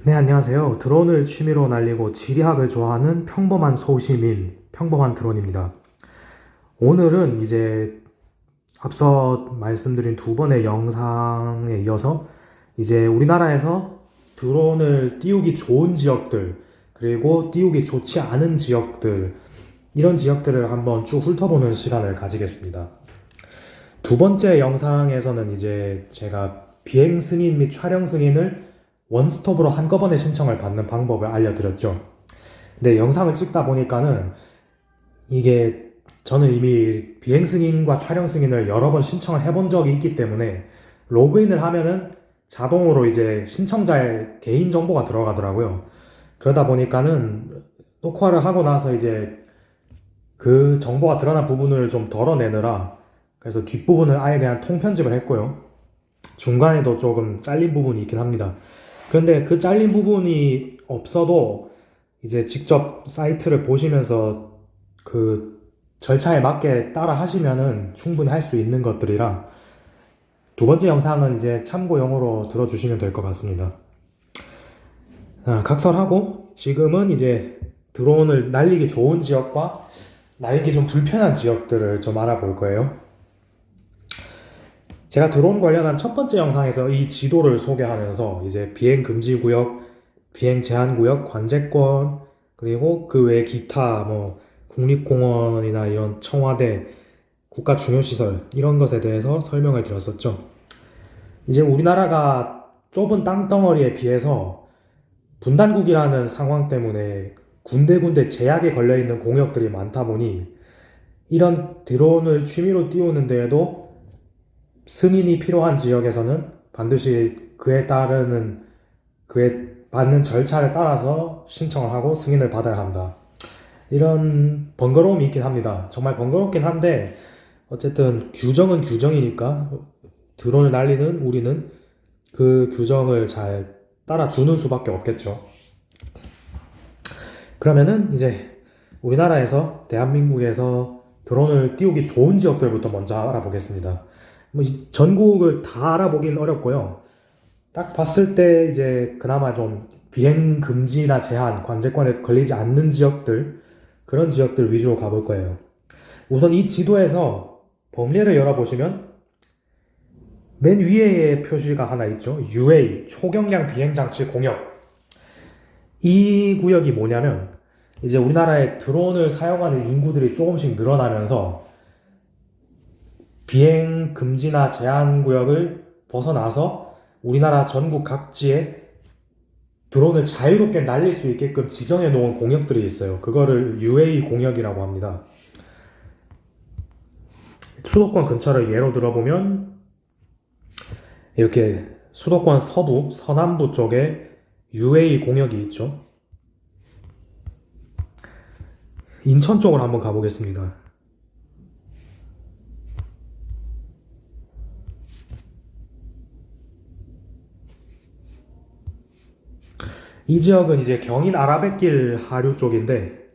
네, 안녕하세요. 드론을 취미로 날리고 지리학을 좋아하는 평범한 소시민, 평범한 드론입니다. 오늘은 이제 앞서 말씀드린 두 번의 영상에 이어서 이제 우리나라에서 드론을 띄우기 좋은 지역들, 그리고 띄우기 좋지 않은 지역들, 이런 지역들을 한번 쭉 훑어보는 시간을 가지겠습니다. 두 번째 영상에서는 이제 제가 비행 승인 및 촬영 승인을 원스톱으로 한꺼번에 신청을 받는 방법을 알려드렸죠. 근데 영상을 찍다 보니까는 이게 저는 이미 비행 승인과 촬영 승인을 여러 번 신청을 해본 적이 있기 때문에 로그인을 하면은 자동으로 이제 신청자의 개인 정보가 들어가더라고요. 그러다 보니까는 녹화를 하고 나서 이제 그 정보가 드러난 부분을 좀 덜어내느라 그래서 뒷부분을 아예 그냥 통편집을 했고요. 중간에도 조금 잘린 부분이 있긴 합니다. 그런데 그 잘린 부분이 없어도 이제 직접 사이트를 보시면서 그 절차에 맞게 따라 하시면은 충분히 할 수 있는 것들이라 두 번째 영상은 이제 참고용으로 들어주시면 될 것 같습니다. 각설하고 지금은 이제 드론을 날리기 좋은 지역과 날리기 좀 불편한 지역들을 좀 알아볼 거예요. 제가 드론 관련한 첫 번째 영상에서 이 지도를 소개하면서 이제 비행 금지 구역, 비행 제한 구역, 관제권, 그리고 그 외 기타 뭐 국립공원이나 이런 청와대, 국가 중요시설 이런 것에 대해서 설명을 드렸었죠. 이제 우리나라가 좁은 땅덩어리에 비해서 분단국이라는 상황 때문에 군데군데 제약에 걸려있는 공역들이 많다 보니 이런 드론을 취미로 띄우는 데에도 승인이 필요한 지역에서는 반드시 그에 받는 절차를 따라서 신청을 하고 승인을 받아야 한다. 이런 번거로움이 있긴 합니다. 정말 번거롭긴 한데 어쨌든 규정은 규정이니까 드론을 날리는 우리는 그 규정을 잘 따라주는 수밖에 없겠죠. 그러면은 이제 우리나라에서 대한민국에서 드론을 띄우기 좋은 지역들부터 먼저 알아보겠습니다. 뭐 전국을 다 알아보긴 어렵고요. 딱 봤을 때 이제 그나마 좀 비행 금지나 제한, 관제권에 걸리지 않는 지역들, 그런 지역들 위주로 가볼 거예요. 우선 이 지도에서 범례를 열어보시면 맨 위에 표시가 하나 있죠. UA, 초경량 비행장치 공역. 이 구역이 뭐냐면 이제 우리나라에 드론을 사용하는 인구들이 조금씩 늘어나면서 비행 금지나 제한 구역을 벗어나서 우리나라 전국 각지에 드론을 자유롭게 날릴 수 있게끔 지정해 놓은 공역들이 있어요. 그거를 UA 공역이라고 합니다. 수도권 근처를 예로 들어보면 이렇게 수도권 서부, 서남부 쪽에 UA 공역이 있죠. 인천 쪽으로 한번 가보겠습니다. 이 지역은 이제 경인 아라뱃길 하류 쪽인데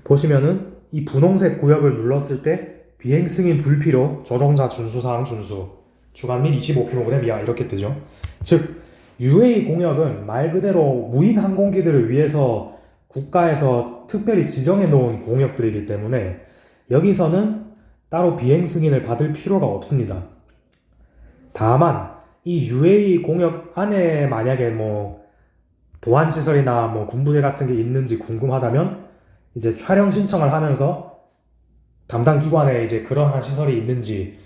보시면은 이 분홍색 구역을 눌렀을 때 비행 승인 불필요, 조종자 준수사항 준수, 주간 및 25kg 이하 이렇게 뜨죠. 즉 UA 공역은 말 그대로 무인 항공기들을 위해서 국가에서 특별히 지정해 놓은 공역들이기 때문에 여기서는 따로 비행 승인을 받을 필요가 없습니다. 다만 이 UA 공역 안에 만약에 뭐 보안시설이나 뭐 군부대 같은 게 있는지 궁금하다면 이제 촬영 신청을 하면서 담당 기관에 이제 그러한 시설이 있는지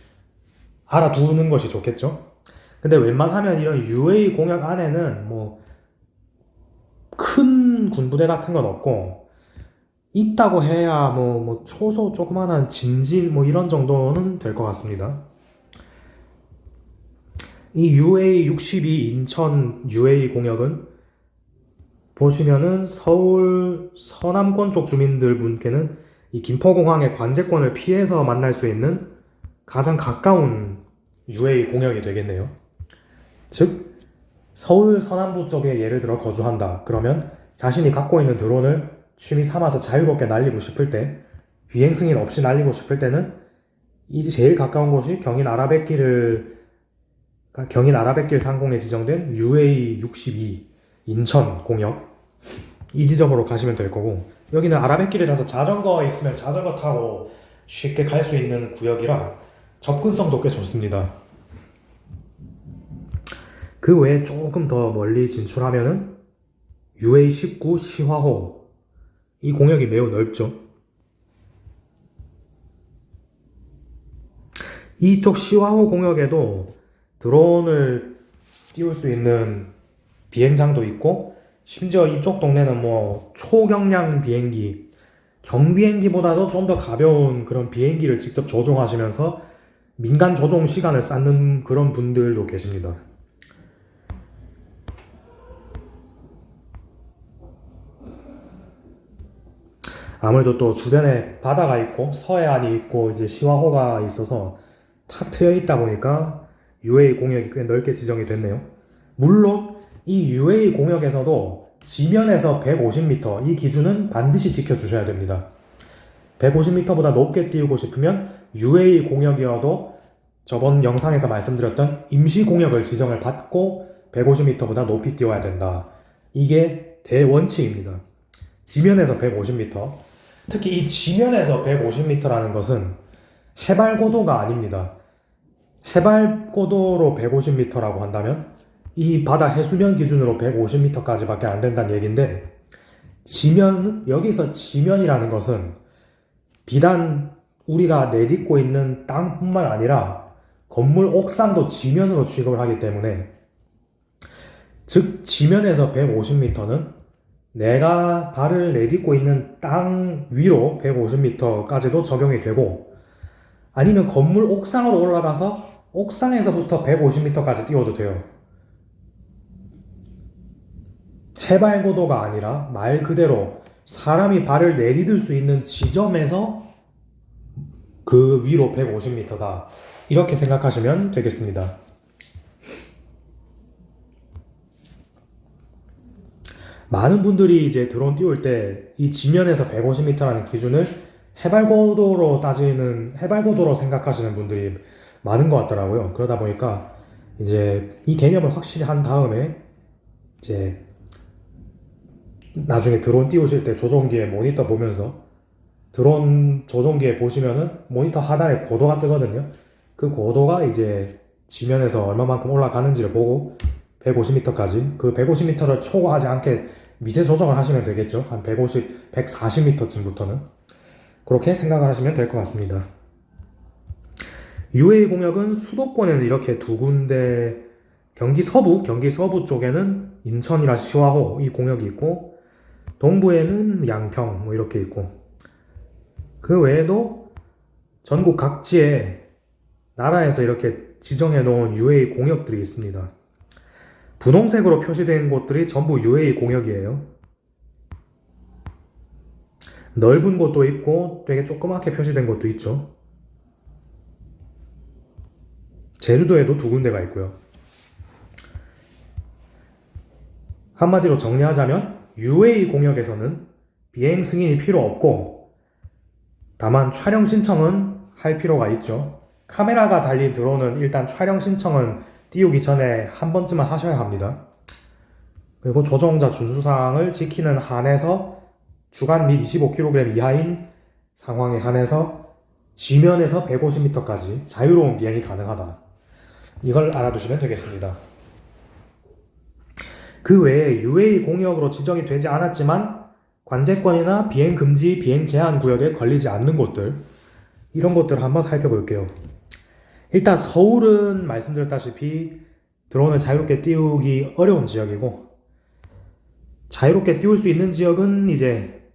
알아두는 것이 좋겠죠. 근데 웬만하면 이런 UA 공역 안에는 뭐 큰 군부대 같은 건 없고 있다고 해야 뭐 초소 조그만한 진질 뭐 이런 정도는 될 것 같습니다. 이 UA62 인천 UA 공역은 보시면은 서울 서남권 쪽 주민들 분께는 이 김포공항의 관제권을 피해서 만날 수 있는 가장 가까운 UA 공역이 되겠네요. 즉 서울 서남부 쪽에 예를 들어 거주한다. 그러면 자신이 갖고 있는 드론을 취미 삼아서 자유롭게 날리고 싶을 때 비행 승인 없이 날리고 싶을 때는 이제 제일 가까운 곳이 경인 아라뱃길 상공에 지정된 UA62 인천 공역 이 지점으로 가시면 될 거고, 여기는 아라뱃길이라서 자전거 있으면 자전거 타고 쉽게 갈 수 있는 구역이라 접근성도 꽤 좋습니다. 그 외에 조금 더 멀리 진출하면은 UA19 시화호, 이 공역이 매우 넓죠. 이쪽 시화호 공역에도 드론을 띄울 수 있는 비행장도 있고, 심지어 이쪽 동네는 뭐 초경량 비행기, 경비행기보다도 좀 더 가벼운 그런 비행기를 직접 조종하시면서 민간 조종 시간을 쌓는 그런 분들도 계십니다. 아무래도 또 주변에 바다가 있고 서해안이 있고 이제 시화호가 있어서 탁 트여 있다 보니까 UA 공역이 꽤 넓게 지정이 됐네요. 물론 이 UA 공역에서도 지면에서 150m, 이 기준은 반드시 지켜주셔야 됩니다. 150m보다 높게 띄우고 싶으면 UA 공역이어도 저번 영상에서 말씀드렸던 임시 공역을 지정을 받고 150m보다 높이 띄워야 된다. 이게 대원칙입니다. 지면에서 150m, 특히 이 지면에서 150m라는 것은 해발 고도가 아닙니다. 해발 고도로 150m라고 한다면 이 바다 해수면 기준으로 150m까지밖에 안 된다는 얘기인데, 여기서 지면이라는 것은 비단 우리가 내딛고 있는 땅뿐만 아니라 건물 옥상도 지면으로 취급을 하기 때문에, 즉 지면에서 150m는 내가 발을 내딛고 있는 땅 위로 150m까지도 적용이 되고, 아니면 건물 옥상으로 올라가서 옥상에서부터 150m까지 띄워도 돼요. 해발 고도가 아니라 말 그대로 사람이 발을 내디딜 수 있는 지점에서 그 위로 150m다. 이렇게 생각하시면 되겠습니다. 많은 분들이 이제 드론 띄울 때 이 지면에서 150m라는 기준을 해발 고도로 생각하시는 분들이 많은 것 같더라고요. 그러다 보니까 이제 이 개념을 확실히 한 다음에 이제 나중에 드론 띄우실 때 조종기에 모니터 보면서, 드론 조종기에 보시면은 모니터 하단에 고도가 뜨거든요. 그 고도가 이제 지면에서 얼마만큼 올라가는지를 보고 150m까지, 그 150m를 초과하지 않게 미세 조정을 하시면 되겠죠. 한 150, 140m쯤부터는 그렇게 생각을 하시면 될 것 같습니다. UA 공역은 수도권에는 이렇게 두 군데, 경기 서부 쪽에는 인천이나 시화호 이 공역이 있고, 동부에는 양평 뭐 이렇게 있고, 그 외에도 전국 각지에 나라에서 이렇게 지정해 놓은 UA 공역들이 있습니다. 분홍색으로 표시된 곳들이 전부 UA 공역이에요. 넓은 곳도 있고 되게 조그맣게 표시된 곳도 있죠. 제주도에도 두 군데가 있고요. 한마디로 정리하자면 UA 공역에서는 비행 승인이 필요 없고, 다만 촬영 신청은 할 필요가 있죠. 카메라가 달린 드론은 일단 촬영 신청은 띄우기 전에 한 번쯤은 하셔야 합니다. 그리고 조종자 준수사항을 지키는 한에서 주간 및 25kg 이하인 상황에 한해서 지면에서 150m까지 자유로운 비행이 가능하다. 이걸 알아두시면 되겠습니다. 그 외에 UA 공역으로 지정이 되지 않았지만 관제권이나 비행 금지, 비행 제한 구역에 걸리지 않는 곳들, 이런 것들을 한번 살펴볼게요. 일단 서울은 말씀드렸다시피 드론을 자유롭게 띄우기 어려운 지역이고, 자유롭게 띄울 수 있는 지역은 이제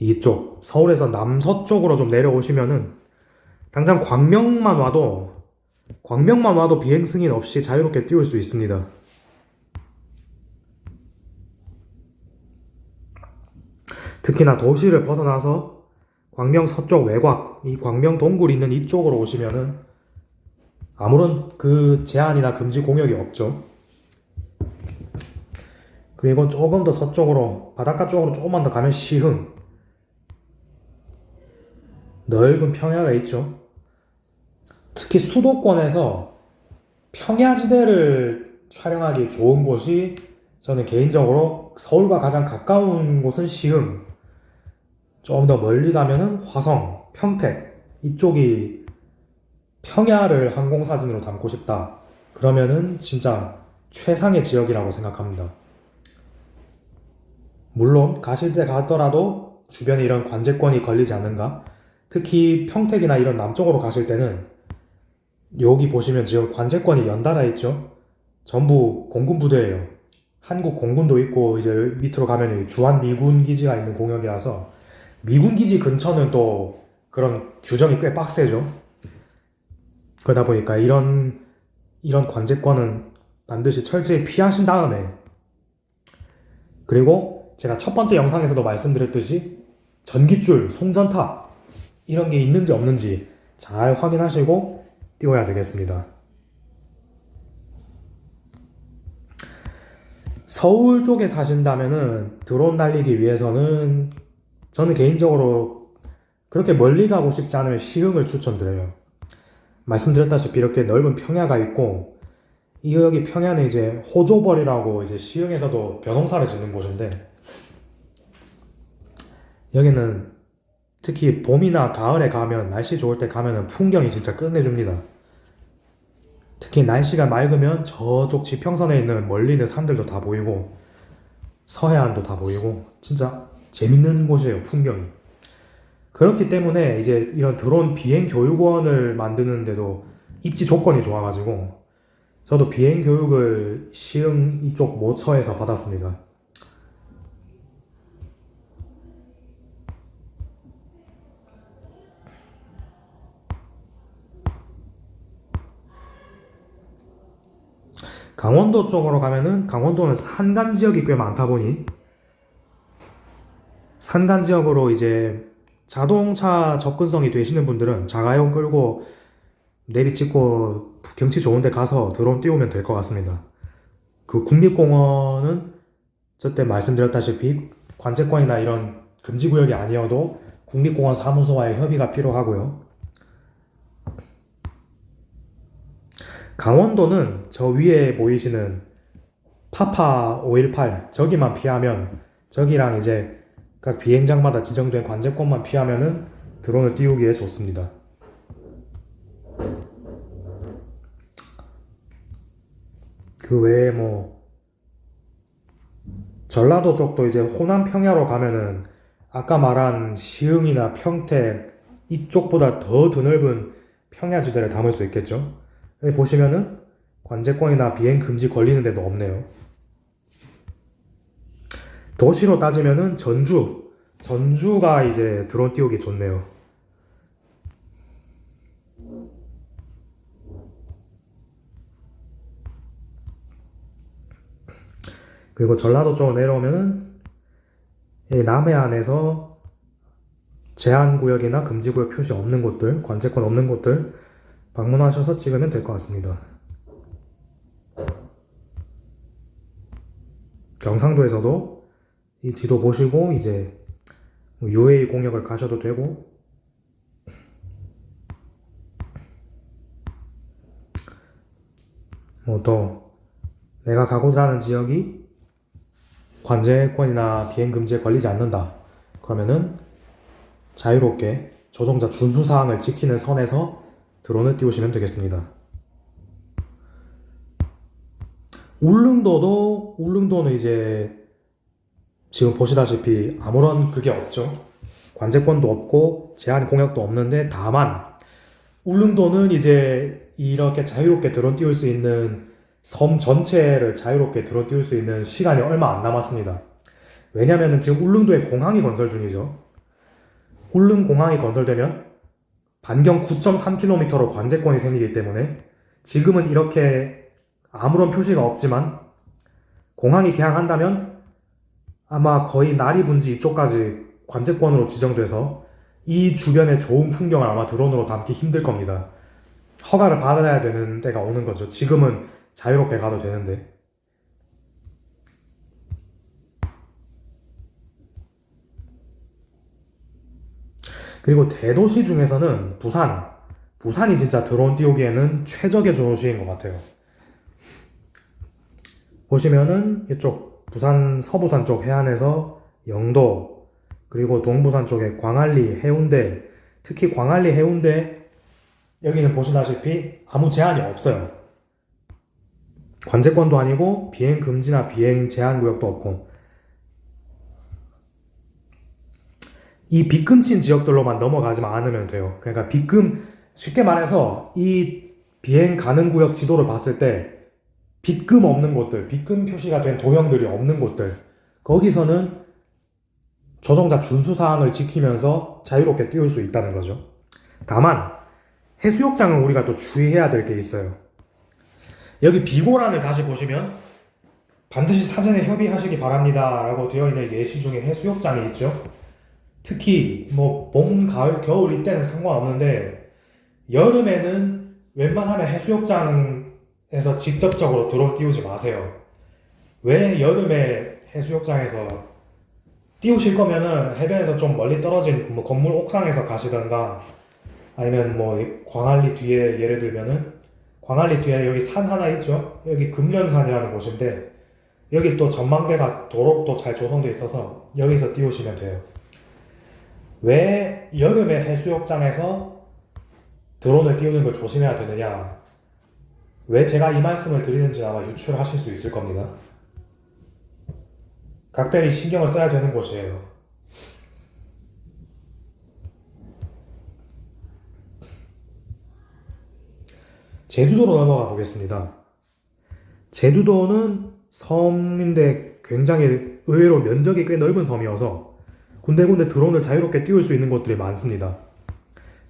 이쪽 서울에서 남서쪽으로 좀 내려오시면은 당장 광명만 와도 비행 승인 없이 자유롭게 띄울 수 있습니다. 특히나 도시를 벗어나서 광명 서쪽 외곽, 이 광명 동굴 있는 이쪽으로 오시면은 아무런 그 제한이나 금지 공역이 없죠. 그리고 조금 더 서쪽으로, 바닷가 쪽으로 조금만 더 가면 시흥, 넓은 평야가 있죠. 특히 수도권에서 평야지대를 촬영하기 좋은 곳이 저는 개인적으로 서울과 가장 가까운 곳은 시흥, 좀 더 멀리 가면은 화성, 평택 이쪽이 평야를 항공사진으로 담고 싶다. 그러면은 진짜 최상의 지역이라고 생각합니다. 물론 가실 때 가더라도 주변에 이런 관제권이 걸리지 않는가? 특히 평택이나 이런 남쪽으로 가실 때는 여기 보시면 지금 관제권이 연달아 있죠? 전부 공군 부대예요. 한국 공군도 있고 이제 밑으로 가면 주한 미군 기지가 있는 공역이라서 미군 기지 근처는 또 그런 규정이 꽤 빡세죠. 그러다 보니까 이런 관제권은 반드시 철저히 피하신 다음에, 그리고 제가 첫 번째 영상에서도 말씀드렸듯이 전깃줄, 송전탑 이런 게 있는지 없는지 잘 확인하시고 띄워야 되겠습니다. 서울 쪽에 사신다면은 드론 날리기 위해서는 저는 개인적으로 그렇게 멀리 가고 싶지 않으면 시흥을 추천드려요. 말씀드렸다시피 이렇게 넓은 평야가 있고, 이 여기 평야는 이제 호조벌이라고 이제 시흥에서도 벼농사를 짓는 곳인데, 여기는 특히 봄이나 가을에 가면, 날씨 좋을 때 가면은 풍경이 진짜 끝내줍니다. 특히 날씨가 맑으면 저쪽 지평선에 있는 멀리 있는 산들도 다 보이고 서해안도 다 보이고 진짜 재밌는 곳이에요, 풍경이. 그렇기 때문에 이제 이런 드론 비행 교육원을 만드는데도 입지 조건이 좋아가지고 저도 비행 교육을 시흥 이쪽 모처에서 받았습니다. 강원도 쪽으로 가면은, 강원도는 산간 지역이 꽤 많다 보니 산간 지역으로 이제 자동차 접근성이 되시는 분들은 자가용 끌고 내비 찍고 경치 좋은 데 가서 드론 띄우면 될 것 같습니다. 그 국립공원은 저때 말씀드렸다시피 관제권이나 이런 금지구역이 아니어도 국립공원 사무소와의 협의가 필요하고요. 강원도는 저 위에 보이시는 파파 518 저기만 피하면, 저기랑 이제 각 비행장마다 지정된 관제권만 피하면은 드론을 띄우기에 좋습니다. 그 외에 뭐 전라도 쪽도 이제 호남 평야로 가면은 아까 말한 시흥이나 평택 이쪽보다 더 드넓은 평야지대를 담을 수 있겠죠. 여기 보시면은 관제권이나 비행 금지 걸리는 데도 없네요. 도시로 따지면은 전주가 이제 드론 띄우기 좋네요. 그리고 전라도 쪽으로 내려오면은 남해안에서 제한구역이나 금지구역 표시 없는 곳들, 관제권 없는 곳들 방문하셔서 찍으면 될 것 같습니다. 경상도에서도 이 지도 보시고 이제 UA 공역을 가셔도 되고, 뭐 또 내가 가고자 하는 지역이 관제권이나 비행 금지에 걸리지 않는다 그러면은 자유롭게 조종자 준수사항을 지키는 선에서 드론을 띄우시면 되겠습니다. 울릉도는 이제 지금 보시다시피 아무런 그게 없죠. 관제권도 없고 제한 공역도 없는데, 다만 울릉도는 이제 이렇게 자유롭게 드론 띄울 수 있는, 섬 전체를 자유롭게 드론 띄울 수 있는 시간이 얼마 안 남았습니다. 왜냐면은 지금 울릉도에 공항이 건설 중이죠. 울릉공항이 건설되면 반경 9.3km로 관제권이 생기기 때문에 지금은 이렇게 아무런 표시가 없지만 공항이 개항한다면 아마 거의 나리분지 이쪽까지 관제권으로 지정돼서 이 주변의 좋은 풍경을 아마 드론으로 담기 힘들 겁니다. 허가를 받아야 되는 때가 오는 거죠. 지금은 자유롭게 가도 되는데. 그리고 대도시 중에서는 부산이 진짜 드론 띄우기에는 최적의 도시인 것 같아요. 보시면은 이쪽 부산 서부산 쪽 해안에서 영도, 그리고 동부산 쪽에 광안리, 해운대, 특히 광안리, 해운대 여기는 보시다시피 아무 제한이 없어요. 관제권도 아니고 비행 금지나 비행 제한 구역도 없고, 이 빗금친 지역들로만 넘어가지만 않으면 돼요. 그러니까 쉽게 말해서 이 비행 가능 구역 지도를 봤을 때 빗금 없는 곳들, 빗금 표시가 된 도형들이 없는 곳들, 거기서는 조종자 준수사항을 지키면서 자유롭게 띄울 수 있다는 거죠. 다만 해수욕장은 우리가 또 주의해야 될 게 있어요. 여기 비고란을 다시 보시면 반드시 사전에 협의하시기 바랍니다 라고 되어 있는 예시 중에 해수욕장이 있죠. 특히 봄, 가을, 겨울 이때는 상관없는데 여름에는 웬만하면 해수욕장에서 직접적으로 드론 띄우지 마세요. 왜 여름에 해수욕장에서 띄우실 거면은 해변에서 좀 멀리 떨어진 건물 옥상에서 가시던가, 아니면 광안리 뒤에, 예를 들면은 광안리 뒤에 여기 산 하나 있죠. 여기 금련산이라는 곳인데 여기 또 전망대가 도로도 잘 조성되어 있어서 여기서 띄우시면 돼요. 왜 여름에 해수욕장에서 드론을 띄우는 걸 조심해야 되느냐, 왜 제가 이 말씀을 드리는지 아마 유출하실 수 있을 겁니다. 각별히 신경을 써야 되는 곳이에요. 제주도로 넘어가 보겠습니다. 제주도는 섬인데 굉장히 의외로 면적이 꽤 넓은 섬이어서 군데군데 드론을 자유롭게 띄울 수 있는 곳들이 많습니다.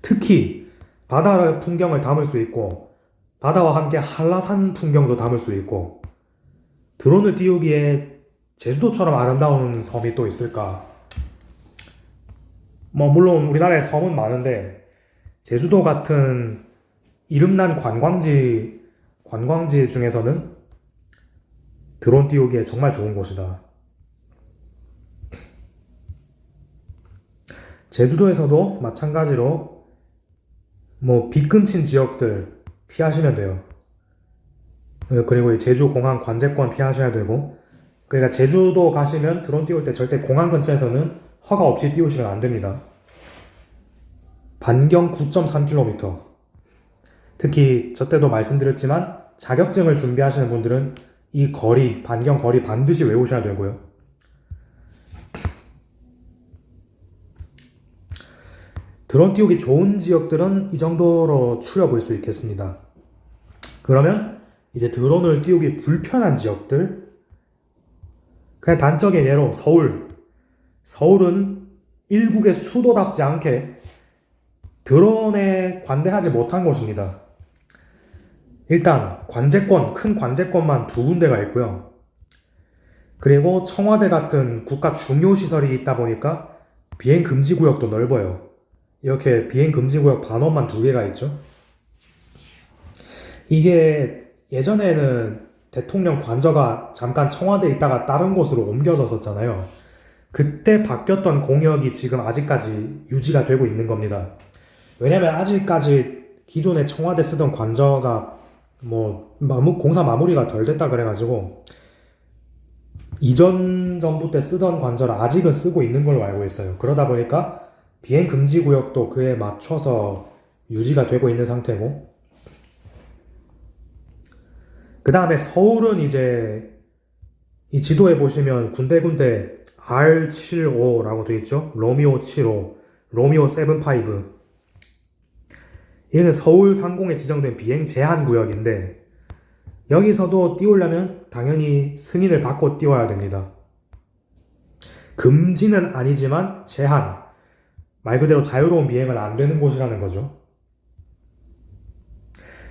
특히 바다 풍경을 담을 수 있고 바다와 함께 한라산 풍경도 담을 수 있고, 드론을 띄우기에 제주도처럼 아름다운 섬이 또 있을까? 물론 우리나라에 섬은 많은데 제주도 같은 이름난 관광지 중에서는 드론 띄우기에 정말 좋은 곳이다. 제주도에서도 마찬가지로 빗금친 지역들 피하시면 돼요. 그리고 제주 공항 관제권 피하셔야 되고, 그러니까 제주도 가시면 드론 띄울 때 절대 공항 근처에서는 허가 없이 띄우시면 안 됩니다. 반경 9.3km. 특히 저 때도 말씀드렸지만 자격증을 준비하시는 분들은 이 반경 거리 반드시 외우셔야 되고요. 드론 띄우기 좋은 지역들은 이 정도로 추려볼 수 있겠습니다. 그러면 이제 드론을 띄우기 불편한 지역들, 그냥 단적인 예로 서울은 일국의 수도답지 않게 드론에 관대하지 못한 곳입니다. 일단 큰 관제권만 2군데가 있고요. 그리고 청와대 같은 국가 중요시설이 있다 보니까 비행금지구역도 넓어요. 이렇게 비행금지구역 반원만 2개가 있죠. 이게 예전에는 대통령 관저가 잠깐 청와대에 있다가 다른 곳으로 옮겨졌었잖아요. 그때 바뀌었던 공역이 지금 아직까지 유지가 되고 있는 겁니다. 왜냐면 아직까지 기존에 청와대 쓰던 관저가 공사 마무리가 덜 됐다 그래가지고 이전 정부 때 쓰던 관저를 아직은 쓰고 있는 걸로 알고 있어요. 그러다 보니까 비행 금지 구역도 그에 맞춰서 유지가 되고 있는 상태고, 그 다음에 서울은 이제 이 지도에 보시면 군데군데 R75라고 되어 있죠. 로미오 75, 로미오 75. 얘는 서울 상공에 지정된 비행 제한 구역인데 여기서도 띄우려면 당연히 승인을 받고 띄워야 됩니다. 금지는 아니지만 제한, 말 그대로 자유로운 비행은 안 되는 곳이라는 거죠.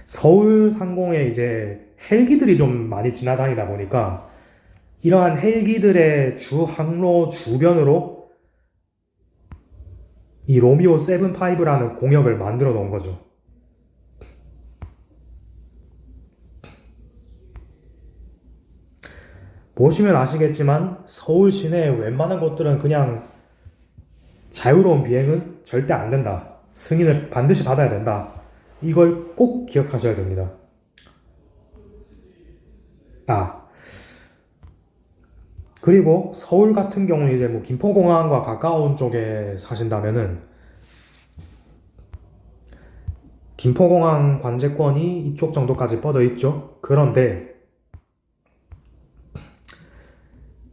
서울 상공에 이제 헬기들이 좀 많이 지나다니다 보니까 이러한 헬기들의 주 항로 주변으로 이 로미오 75라는 공역을 만들어 놓은 거죠. 보시면 아시겠지만 서울 시내의 웬만한 곳들은 그냥 자유로운 비행은 절대 안 된다. 승인을 반드시 받아야 된다. 이걸 꼭 기억하셔야 됩니다. 그리고 서울 같은 경우는 이제 뭐 김포공항과 가까운 쪽에 사신다면은 김포공항 관제권이 이쪽 정도까지 뻗어 있죠. 그런데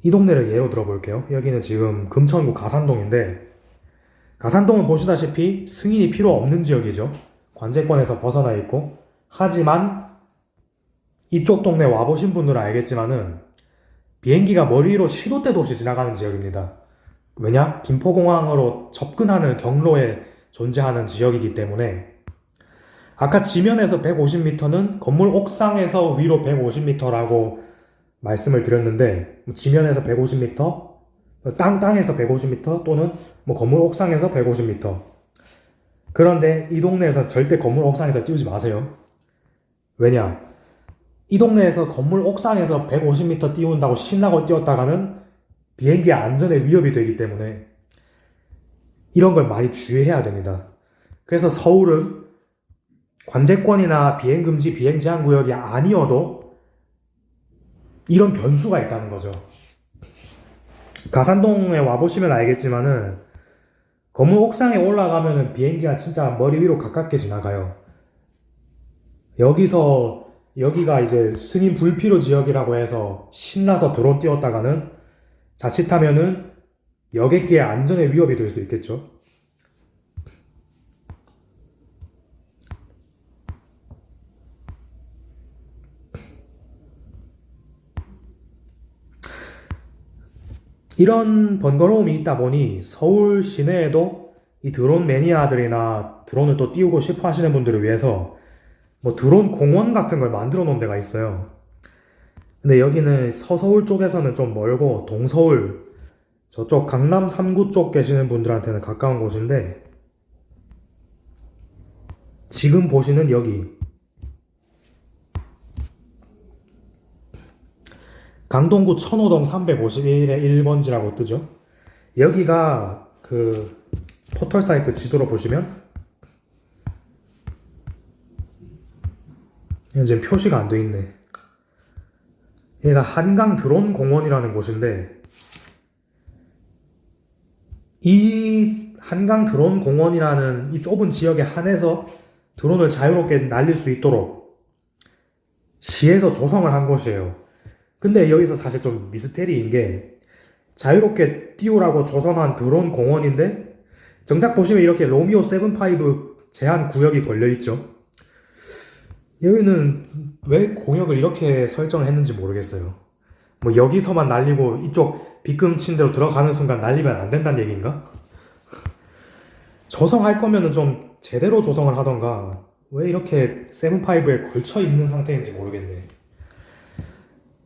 이 동네를 예로 들어볼게요. 여기는 지금 금천구 가산동인데, 가산동은 보시다시피 승인이 필요 없는 지역이죠. 관제권에서 벗어나 있고. 하지만 이쪽 동네 와보신 분들은 알겠지만은 비행기가 머리 위로 시도 때도 없이 지나가는 지역입니다. 왜냐? 김포공항으로 접근하는 경로에 존재하는 지역이기 때문에. 아까 지면에서 150m는 건물 옥상에서 위로 150m라고 말씀을 드렸는데, 지면에서 150m, 땅에서 150m, 또는 뭐 건물 옥상에서 150m. 그런데 이 동네에서 절대 건물 옥상에서 띄우지 마세요. 왜냐? 이 동네에서 건물 옥상에서 150m 띄운다고 신나고 띄웠다가는 비행기의 안전에 위협이 되기 때문에 이런 걸 많이 주의해야 됩니다. 그래서 서울은 관제권이나 비행금지, 비행제한구역이 아니어도 이런 변수가 있다는 거죠. 가산동에 와보시면 알겠지만은 건물 옥상에 올라가면은 비행기가 진짜 머리 위로 가깝게 지나가요. 여기가 이제 승인 불필요 지역이라고 해서 신나서 드론 띄웠다가는 자칫하면은 여객기의 안전에 위협이 될 수 있겠죠. 이런 번거로움이 있다 보니 서울 시내에도 이 드론 매니아들이나 드론을 또 띄우고 싶어 하시는 분들을 위해서 뭐 드론 공원 같은 걸 만들어 놓은 데가 있어요. 근데 여기는 서서울 쪽에서는 좀 멀고 동서울, 저쪽 강남 3구 쪽 계시는 분들한테는 가까운 곳인데, 지금 보시는 여기 강동구 천호동 351의 1번지라고 뜨죠. 여기가 그 포털 사이트 지도로 보시면 지금 표시가 안 돼 있네. 얘가 한강 드론 공원이라는 곳인데, 이 한강 드론 공원이라는 이 좁은 지역에 한해서 드론을 자유롭게 날릴 수 있도록 시에서 조성을 한 곳이에요. 근데 여기서 사실 좀 미스테리인 게, 자유롭게 띄우라고 조성한 드론 공원인데 정작 보시면 이렇게 로미오 75 제한 구역이 걸려있죠. 여기는 왜 공역을 이렇게 설정을 했는지 모르겠어요. 뭐 여기서만 날리고 이쪽 빗금친 대로 들어가는 순간 날리면 안 된다는 얘기인가? 조성할 거면은 좀 제대로 조성을 하던가, 왜 이렇게 75에 걸쳐 있는 상태인지 모르겠네.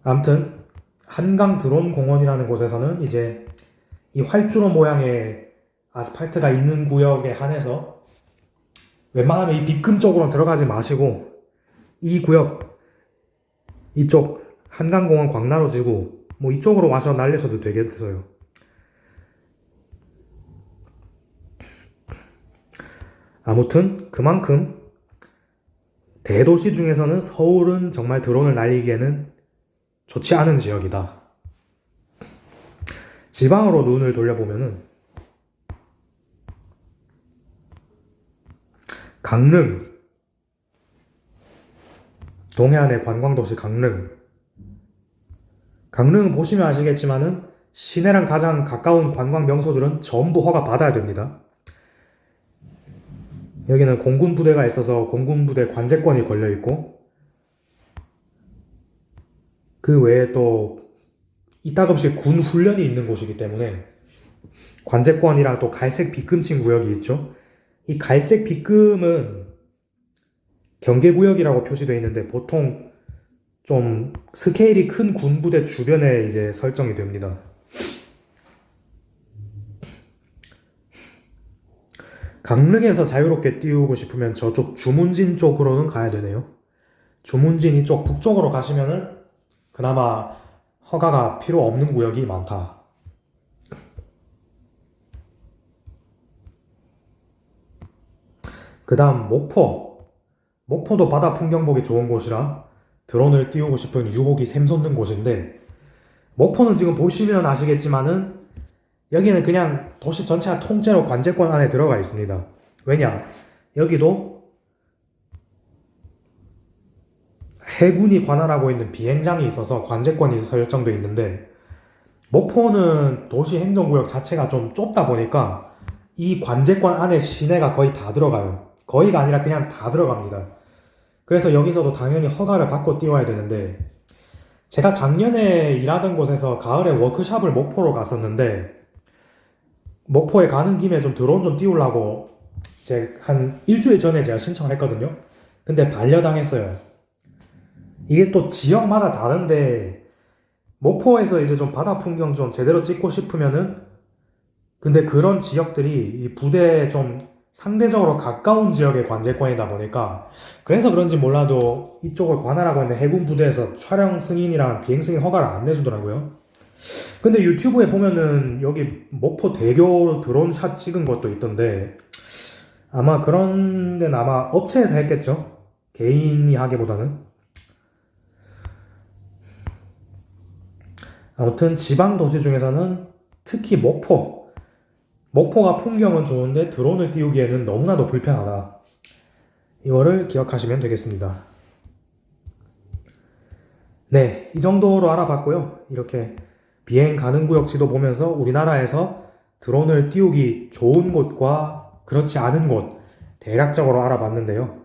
아무튼 한강 드론 공원이라는 곳에서는 이제 이 활주로 모양의 아스팔트가 있는 구역에 한해서 웬만하면 이 빗금 쪽으로는 들어가지 마시고, 이 구역, 이쪽 한강공원 광나루 지구 뭐 이쪽으로 와서 날리셔도 되겠어요. 아무튼 그만큼 대도시 중에서는 서울은 정말 드론을 날리기에는 좋지 않은 지역이다. 지방으로 눈을 돌려보면은 강릉, 동해안의 관광도시 강릉은 보시면 아시겠지만은 시내랑 가장 가까운 관광 명소들은 전부 허가 받아야 됩니다. 여기는 공군 부대가 있어서 공군 부대 관제권이 걸려 있고, 그 외에 또 이따금씩 군 훈련이 있는 곳이기 때문에 관제권이랑 또 갈색 빗금친 구역이 있죠. 이 갈색 빗금은 경계구역이라고 표시되어 있는데 보통 좀 스케일이 큰 군부대 주변에 이제 설정이 됩니다. 강릉에서 자유롭게 띄우고 싶으면 저쪽 주문진 쪽으로는 가야 되네요. 주문진 이쪽 북쪽으로 가시면은 그나마 허가가 필요 없는 구역이 많다. 그 다음 목포도 바다 풍경 보기 좋은 곳이라 드론을 띄우고 싶은 유혹이 샘솟는 곳인데, 목포는 지금 보시면 아시겠지만은 여기는 그냥 도시 전체가 통째로 관제권 안에 들어가 있습니다. 왜냐? 여기도 해군이 관할하고 있는 비행장이 있어서 관제권이 설정돼 있는데, 목포는 도시 행정구역 자체가 좀 좁다 보니까 이 관제권 안에 시내가 거의 다 들어가요. 거의가 아니라 그냥 다 들어갑니다. 그래서 여기서도 당연히 허가를 받고 띄워야 되는데, 제가 작년에 일하던 곳에서 가을에 워크숍을 목포로 갔었는데, 목포에 가는 김에 좀 드론 좀 띄우려고 한 일주일 전에 제가 신청을 했거든요. 근데 반려당했어요. 이게 또 지역마다 다른데, 목포에서 이제 좀 바다 풍경 좀 제대로 찍고 싶으면은, 근데 그런 지역들이 이 부대에 좀 상대적으로 가까운 지역의 관제권이다 보니까, 그래서 그런지 몰라도 이쪽을 관할하고 있는 해군 부대에서 촬영 승인이랑 비행 승인 허가를 안 내주더라고요. 근데 유튜브에 보면은 여기 목포 대교 드론샷 찍은 것도 있던데, 아마 그런 데는 아마 업체에서 했겠죠? 개인이 하기보다는. 아무튼 지방 도시 중에서는 특히 목포가 풍경은 좋은데 드론을 띄우기에는 너무나도 불편하다. 이거를 기억하시면 되겠습니다. 네, 이 정도로 알아봤고요. 이렇게 비행 가능 구역 지도 보면서 우리나라에서 드론을 띄우기 좋은 곳과 그렇지 않은 곳 대략적으로 알아봤는데요.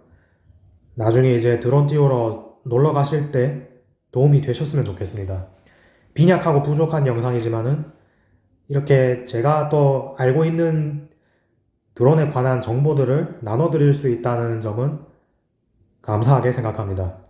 나중에 이제 드론 띄우러 놀러 가실 때 도움이 되셨으면 좋겠습니다. 빈약하고 부족한 영상이지만은 이렇게 제가 또 알고 있는 드론에 관한 정보들을 나눠드릴 수 있다는 점은 감사하게 생각합니다.